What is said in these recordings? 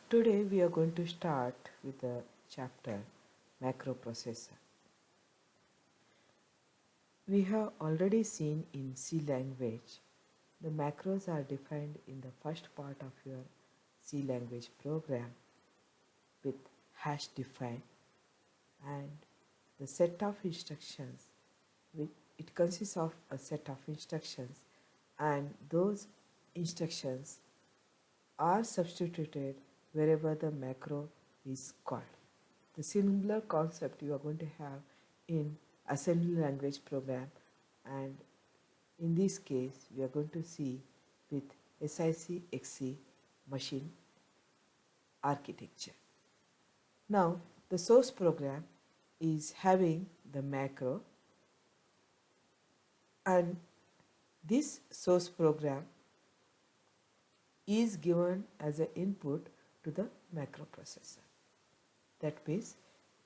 Today we are going to start with the chapter macroprocessor. We have already seen in C language the macros are defined in the first part of your C language program with hash define, and the set of instructions it consists of a set of instructions, and those instructions are substituted wherever the macro is called. The similar concept you are going to have in assembly language program, and in this case we are going to see with SIC XC machine architecture. Now the source program is having the macro, and this source program is given as an input to the macroprocessor. That means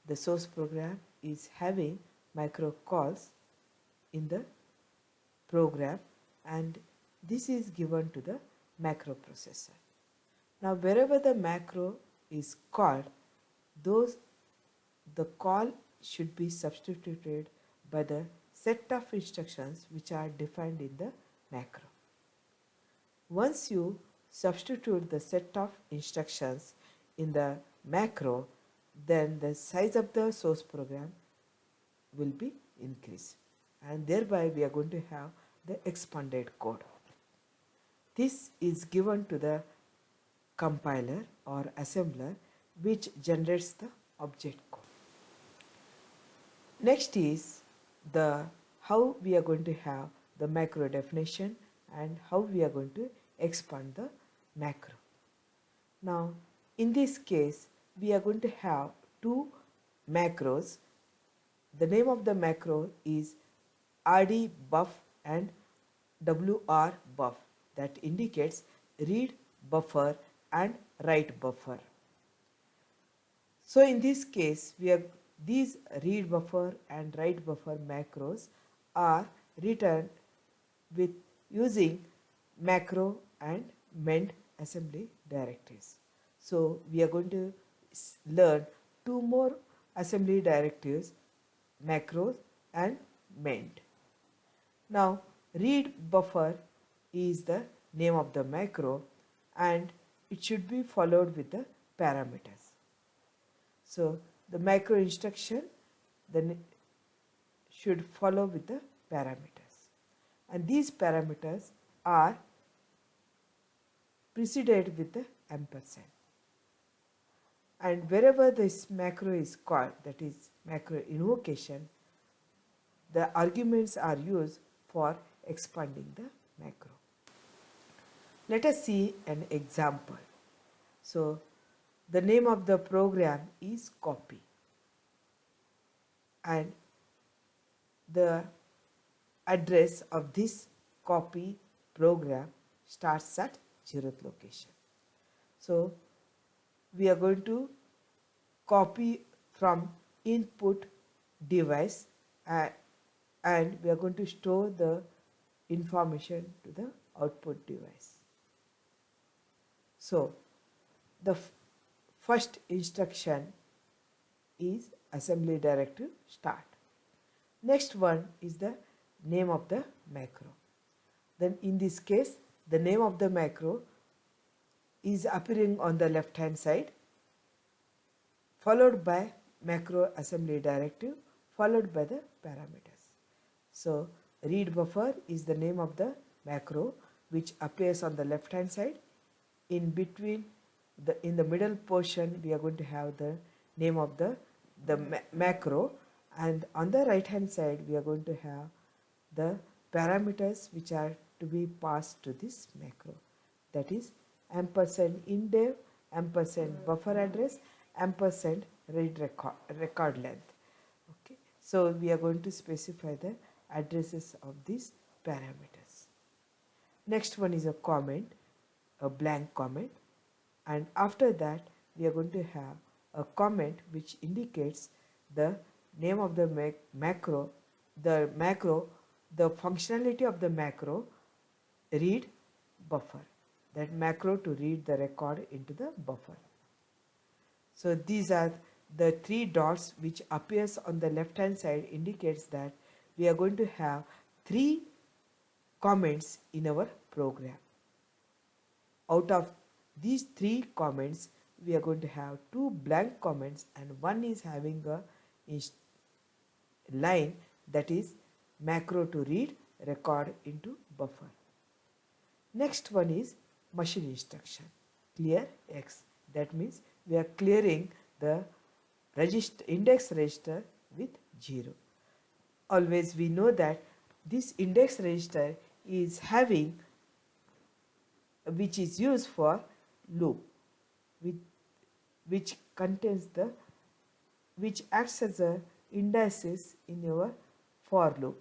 the source program is having macro calls in the program, and this is given to the macroprocessor. Now wherever the macro is called, the call should be substituted by the set of instructions which are defined in the macro. Once you substitute the set of instructions in the macro, then the size of the source program will be increased, and thereby we are going to have the expanded code. This is given to the compiler or assembler which generates the object code. Next is the how we are going to have the macro definition and how we are going to expand the macro. Now in this case we are going to have two macros. The name of the macro is RD buff and WR buff, that indicates read buffer and write buffer. So in this case these read buffer and write buffer macros are written with using macro and mend assembly directives. So we are going to learn two more assembly directives, macros and mend. Now read buffer is the name of the macro, and it should be followed with the parameters. So the macro instruction then should follow with the parameters, and these parameters are preceded with the ampersand. And wherever this macro is called, that is macro invocation, the arguments are used for expanding the macro. Let us see an example. So the name of the program is copy, and the address of this copy program starts at 0th location. So we are going to copy from input device, and we are going to store the information to the output device. So the first instruction is assembly directive start. Next one is the name of the macro. Then in this case the name of the macro is appearing on the left hand side, followed by macro assembly directive, followed by the parameters. So read buffer is the name of the macro which appears on the left hand side. In between in the middle portion we are going to have the name of the macro, and on the right hand side we are going to have the parameters which are to be passed to this macro, that is ampersand indev, ampersand buffer address, ampersand read record length. Okay, so we are going to specify the addresses of these parameters. Next one is a comment, a blank comment, and after that we are going to have a comment which indicates the name of the macro, the functionality of the macro, read buffer, that macro to read the record into the buffer. So these are the three dots which appears on the left hand side, indicates that we are going to have three comments in our program. Out of these three comments, we are going to have two blank comments and one is having a line that is macro to read record into buffer. Next one is machine instruction, clear X. That means we are clearing the register, index register with 0. Always we know that this index register is having, which is used for loop, which contains the, which acts as a indices in your for loop.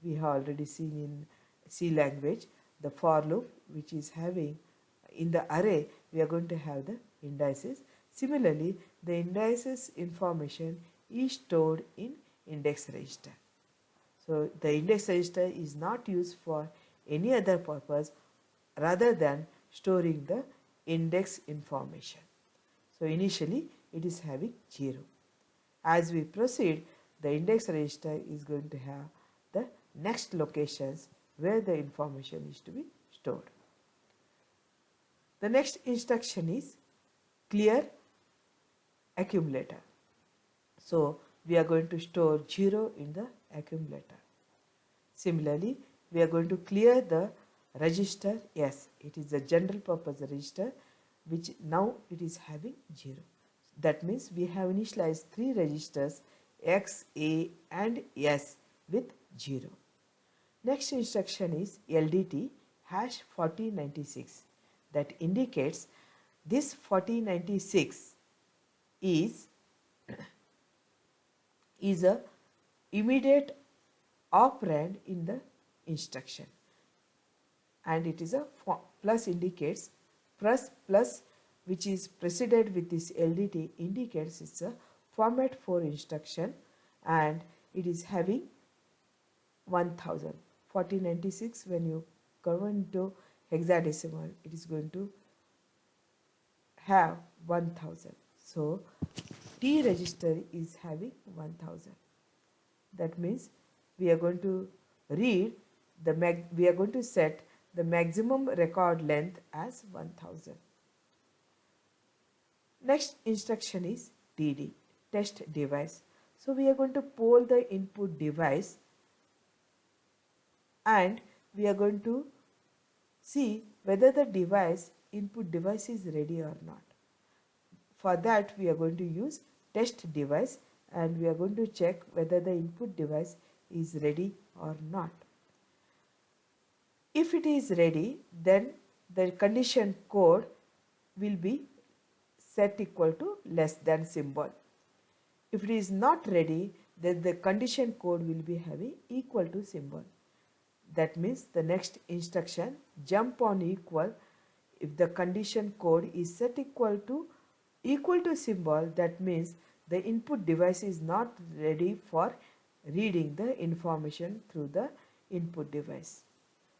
We have already seen in C language the for loop, which is having in the array we are going to have the indices. Similarly, the indices information is stored in index register. So the index register is not used for any other purpose rather than storing the index information. So initially it is having 0. As we proceed, the index register is going to have the next locations where the information is to be stored. The next instruction is clear accumulator. So we are going to store 0 in the accumulator. Similarly, we are going to clear the register S. It is a general purpose register which now it is having 0. That means we have initialized three registers X, A and S with 0. Next instruction is LDT hash 4096. That indicates this 4096 is a immediate operand in the instruction, and it is a plus indicates plus which is preceded with this LDT indicates it's a format 4 instruction and it is having 1000. 4096 when you convert into hexadecimal it is going to have 1000. So T register is having 1000. That means we are going to read the we are going to set the maximum record length as 1000. Next instruction is TD, test device. So we are going to poll the input device and we are going to see whether the input device is ready or not. For that we are going to use test device and we are going to check whether the input device is ready or not. If it is ready, then the condition code will be set equal to less than symbol. If it is not ready, then the condition code will be having equal to symbol. That means the next instruction jump on equal, if the condition code is set equal to symbol, that means the input device is not ready for reading the information through the input device.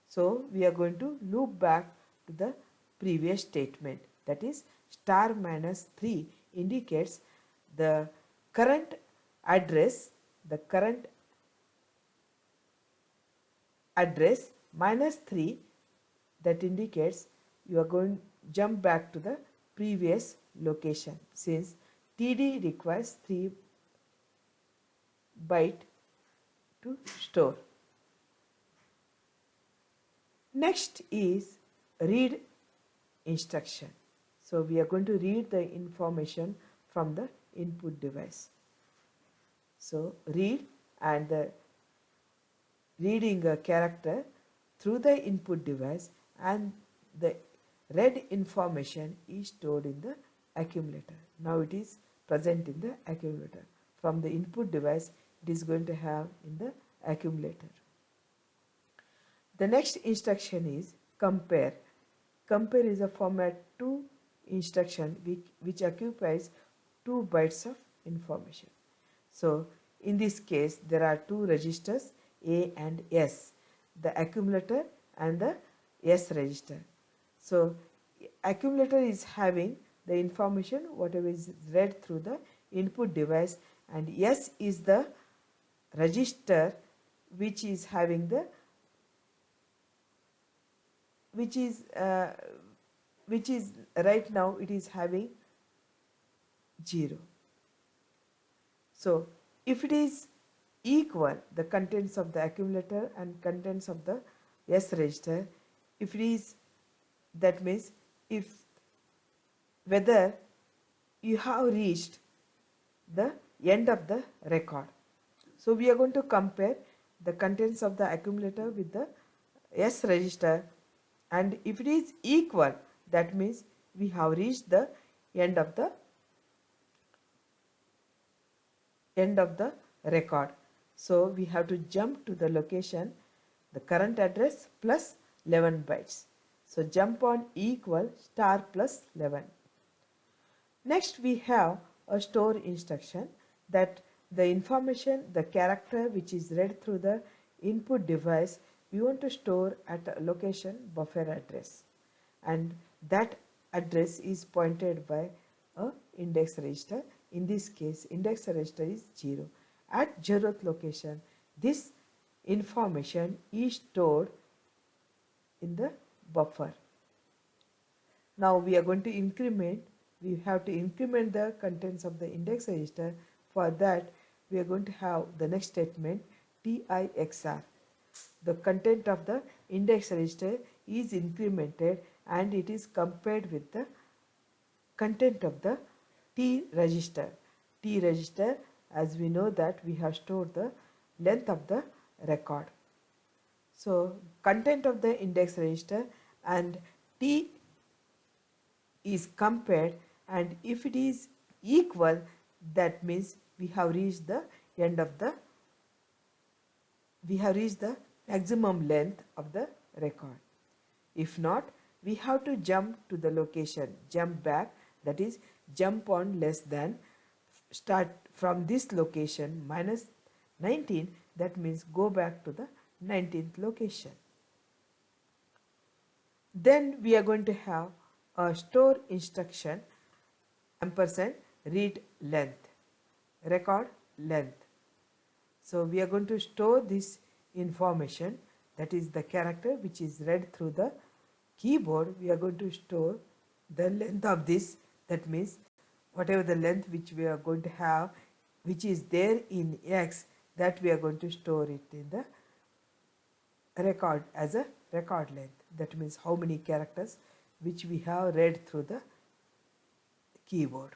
So we are going to loop back to the previous statement, that is star minus 3 indicates the current address minus 3, that indicates you are going to jump back to the previous location since TD requires 3 byte to store. Next is read instruction. So we are going to read the information from the input device. So read, and the reading a character through the input device, and the read information is stored in the accumulator. Now it is present in the accumulator. From the input device it is going to have in the accumulator. The next instruction is compare. Compare is a format 2 instruction which occupies 2 bytes of information. So in this case there are two registers A and S, the accumulator and the S register. So accumulator is having the information whatever is read through the input device, and S is the register which is having the which is right now it is having 0. So if it is equal, the contents of the accumulator and contents of the S register, if it is, that means if whether you have reached the end of the record. So we are going to compare the contents of the accumulator with the S register, and if it is equal, that means we have reached the end of the record. So we have to jump to the location, the current address plus 11 bytes. So jump on equal star plus 11. Next we have a store instruction, that the information, the character which is read through the input device, we want to store at a location buffer address, and that address is pointed by a index register. In this case, index register is 0. At 0th location, this information is stored in the buffer. Now we are going to increment, we have to increment the contents of the index register. For that, we are going to have the next statement, TIXR. The content of the index register is incremented and it is compared with the content of the T register. T register, as we know that we have stored the length of the record. So content of the index register and T is compared, and if it is equal, that means we have reached the end of the maximum length of the record. If not, we have to jump to the location, jump back, that is jump on less than, start from this location minus 19, that means go back to the 19th location. Then we are going to have a store instruction, ampersand read length, record length. So we are going to store this information, that is the character which is read through the keyboard. We are going to store the length of this, that means whatever the length which we are going to have, which is there in X, that we are going to store it in the record as a record length. That means how many characters which we have read through the keyboard.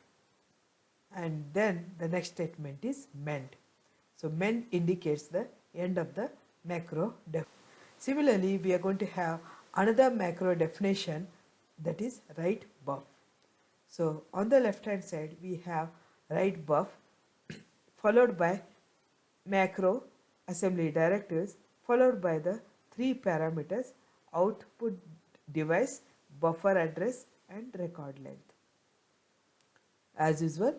And then the next statement is mend. So mend indicates the end of the macro def. Similarly, we are going to have another macro definition, that is write buff. So on the left hand side we have write buff followed by macro assembly directives followed by the 3 parameters: output device, buffer address and record length. As usual,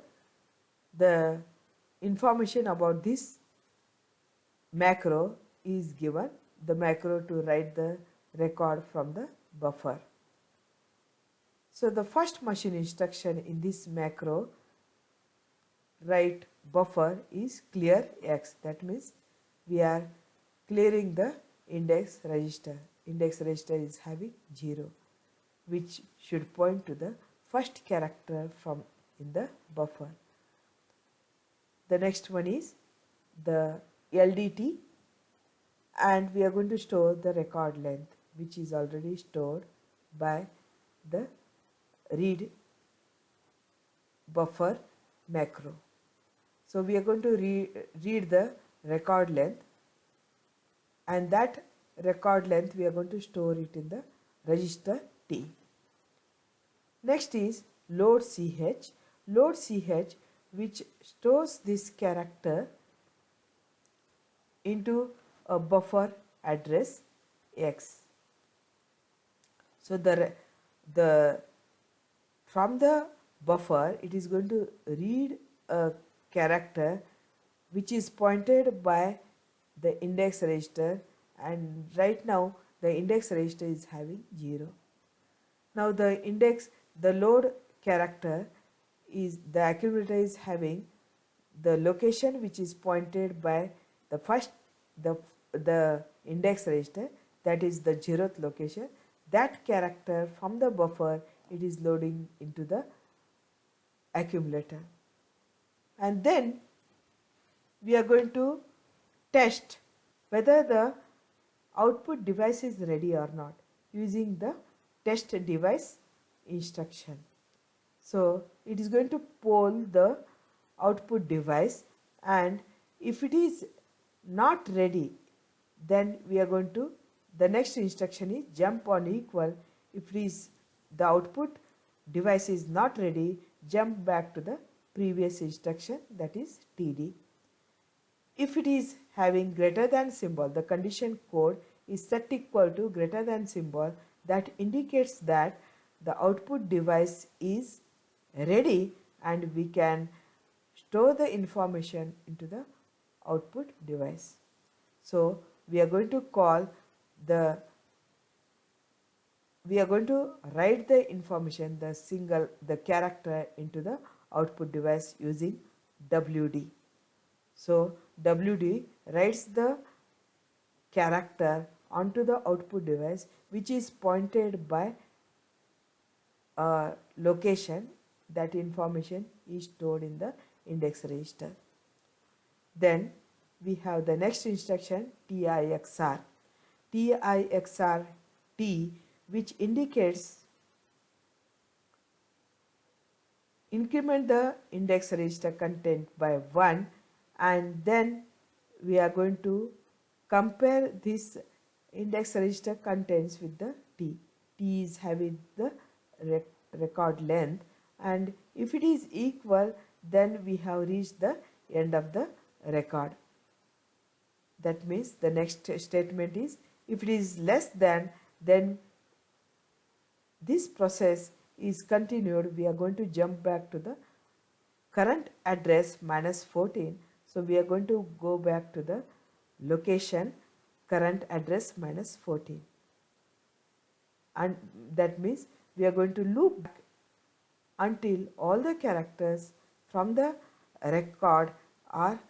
the information about this macro is given, the macro to write the record from the buffer. So the first machine instruction in this macro write buffer is clear X. That means we are clearing the index register. Index register is having 0, which should point to the first character from in the buffer. The next one is the LDT, and we are going to store the record length, which is already stored by the read buffer macro. So we are going to read the record length, and that record length we are going to store it in the register T. Next is load CH. Load CH, which stores this character into a buffer address X. So from the buffer it is going to read a character which is pointed by the index register, and right now the index register is having 0. Now the load character is the accumulator is having the location which is pointed by the first the index register, that is the 0th location. That character from the buffer, it is loading into the accumulator, and then we are going to test whether the output device is ready or not using the test device instruction. So it is going to poll the output device, and if it is not ready, then we are going to, the next instruction is jump on equal. If it is the output device is not ready, jump back to the previous instruction, that is TD. If it is having greater than symbol, the condition code is set equal to greater than symbol, that indicates that the output device is ready and we can store the information into the output device. So we are going to write the information, the character into the output device using WD. So WD writes the character onto the output device, which is pointed by a location. That information is stored in the index register. Then we have the next instruction, TIXR. TIXR T, which indicates increment the index register content by 1, and then we are going to compare this index register contents with the T. T is having the record length, and if it is equal, then we have reached the end of the record. That means the next statement is, if it is less than, then this process is continued. We are going to jump back to the current address -14. So we are going to go back to the location current address -14, and that means we are going to loop back until all the characters from the record are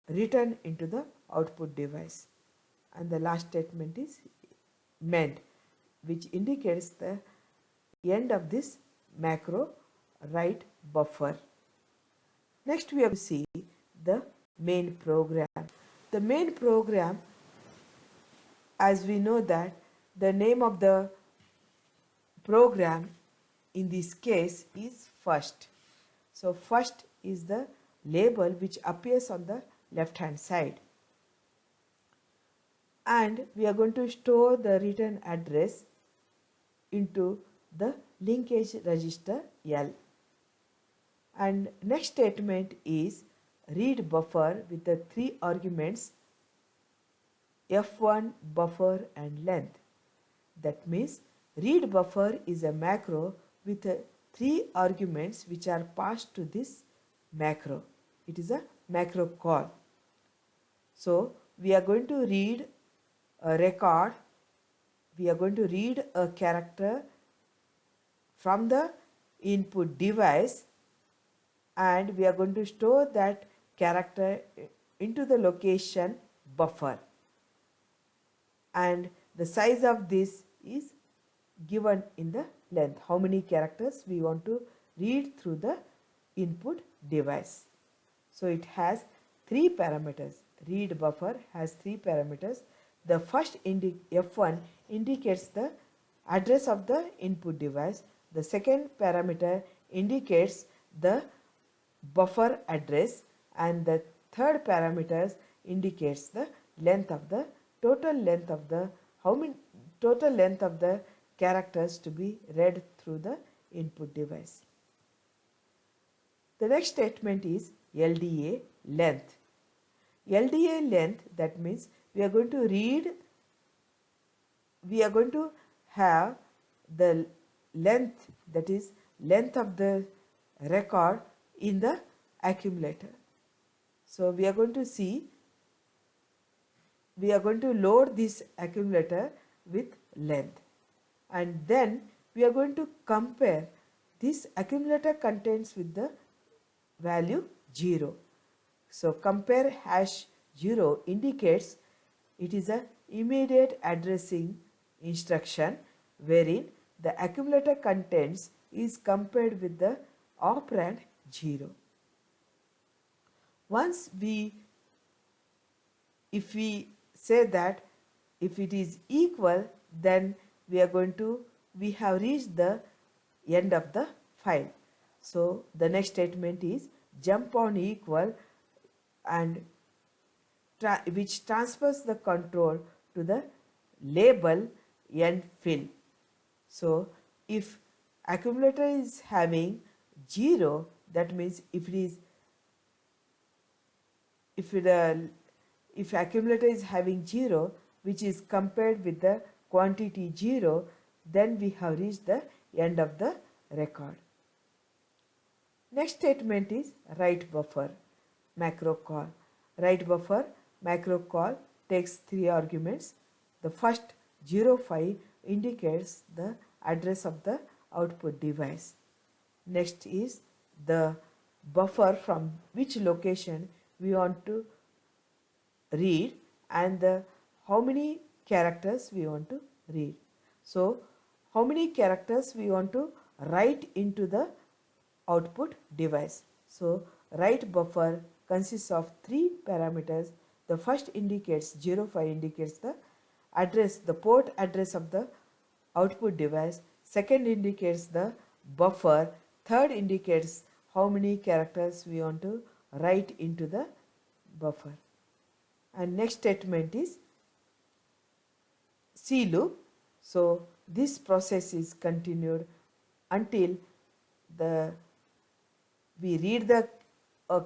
written into the output device. And the last statement is MEND, which indicates the end of this macro write buffer. Next we have to see the main program. The main program, as we know that the name of the program in this case is first. So first is the label which appears on the left hand side, and we are going to store the return address into the linkage register L. And next statement is read buffer with the 3 arguments f1, buffer and length. That means read buffer is a macro with 3 arguments which are passed to this macro. It is a macro call. So we are going to read a record, we are going to read a character from the input device, and we are going to store that character into the location buffer, and the size of this is given in the length, how many characters we want to read through the input device. So it has 3 parameters. Read buffer has 3 parameters. The first F1 indicates the address of the input device. The second parameter indicates the buffer address, and the third parameter indicates the length of the total length of the characters to be read through the input device. The next statement is LDA length. LDA length, that means we are going to have the length, that is length of the record in the accumulator. So we are going to load this accumulator with length, and then we are going to compare this accumulator contains with the value 0. So compare hash 0 indicates it is a immediate addressing instruction wherein the accumulator contents is compared with the operand 0. Once if we say that if it is equal, then we have reached the end of the file. So the next statement is jump on equal and which transfers the control to the label end fill. So if accumulator is having 0, that means if accumulator is having 0 which is compared with the quantity 0, then we have reached the end of the record. Next statement is write buffer macro call. Write buffer macro call takes 3 arguments. The first 05 indicates the address of the output device. Next is the buffer from which location we want to read and how many characters we want to read. So how many characters we want to write into the output device. So write buffer consists of 3 parameters. The first indicates 05 indicates the address, the port address of the output device. Second indicates the buffer. Third indicates how many characters we want to write into the buffer. And next statement is C loop. So this process is continued until we read the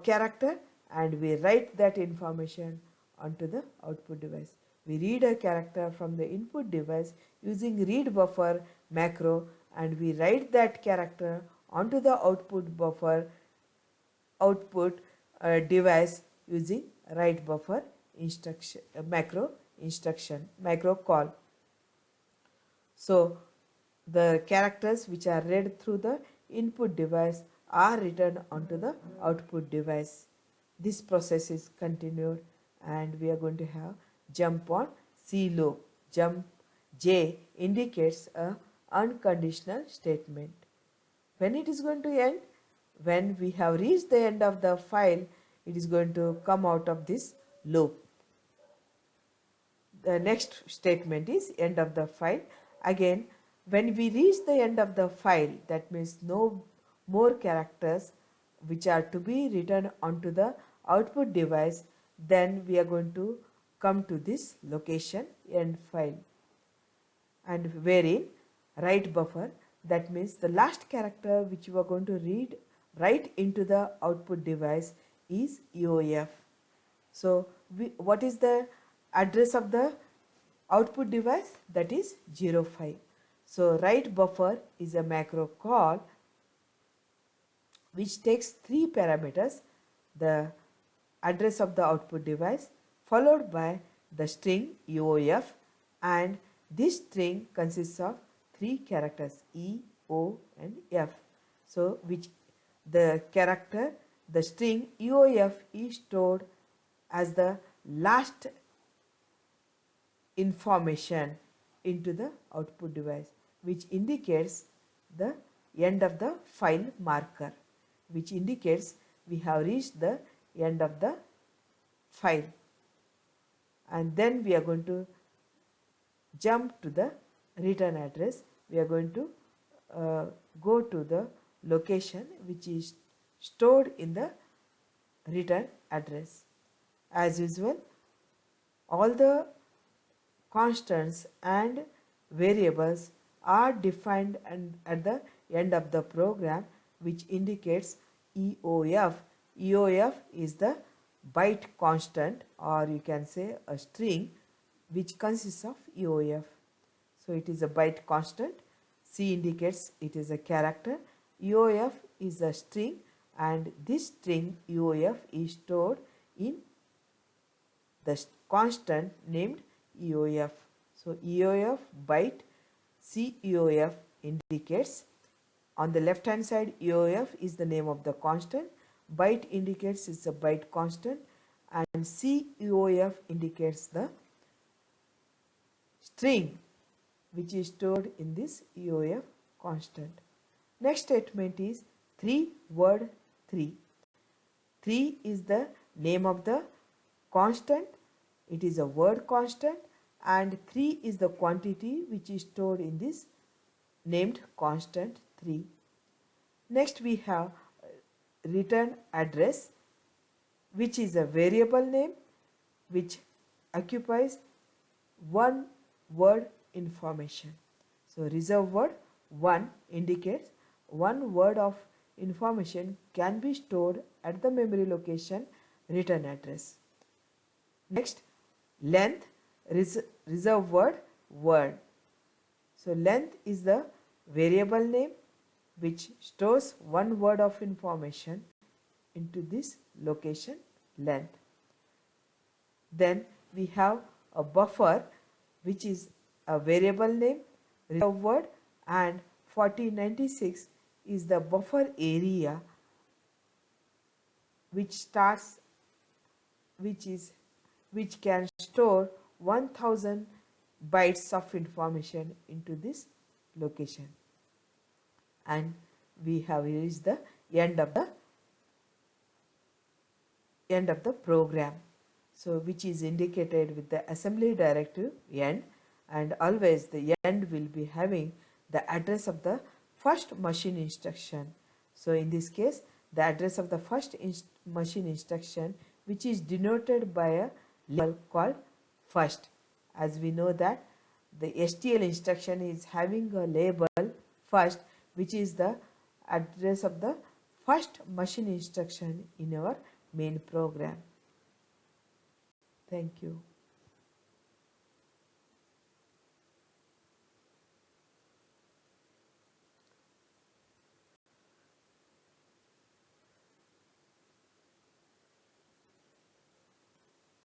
character and we write that information onto the output device. We read a character from the input device using read buffer macro and we write that character onto the output buffer device using write buffer instruction macro call. So the characters which are read through the input device are written onto the output device. This process is continued and we are going to have jump on C loop. Jump J indicates a unconditional statement. When it is going to end? When we have reached the end of the file, it is going to come out of this loop. The next statement is end of the file. Again, when we reach the end of the file, that means no more characters which are to be written onto the output device, then we are going to come to this location end file, and wherein write buffer, that means the last character which you are going to write into the output device is EOF. So what is the address of the output device? That is 05. So write buffer is a macro call which takes 3 parameters: the address of the output device followed by the string EOF, and this string consists of 3 characters E, O and F. So which the string EOF is stored as the last information into the output device, which indicates the end of the file marker, which indicates we have reached the end of the file. And then we are going to jump to the return address. We are going to go to the location which is stored in the return address. As usual, all the constants and variables are defined and at the end of the program, which indicates EOF. EOF is the byte constant, or you can say a string which consists of EOF. So it is a byte constant. C indicates it is a character. EOF is a string, and this string EOF is stored in the constant named EOF. So EOF byte CEOF indicates On the left hand side, EOF is the name of the constant, byte indicates it's a byte constant, and CEOF indicates the string which is stored in this EOF constant. Next statement is 3 word 3. 3 is the name of the constant, it is a word constant, and 3 is the quantity which is stored in this named constant 3. Next we have return address, which is a variable name which occupies one word information. So reserved word 1 indicates one word of information can be stored at the memory location return address. Next, length, reserved word word. So length is the variable name which stores one word of information into this location length. Then we have a buffer, which is a variable name, reserved word, and 4096 is the buffer area which can store 1000 bytes of information into this location. And we have reached the end of the program, so which is indicated with the assembly directive end, and always the end will be having the address of the first machine instruction. So in this case, the address of the first machine instruction, which is denoted by a label called first. As we know that the STL instruction is having a label first, which is the address of the first machine instruction in our main program. Thank you.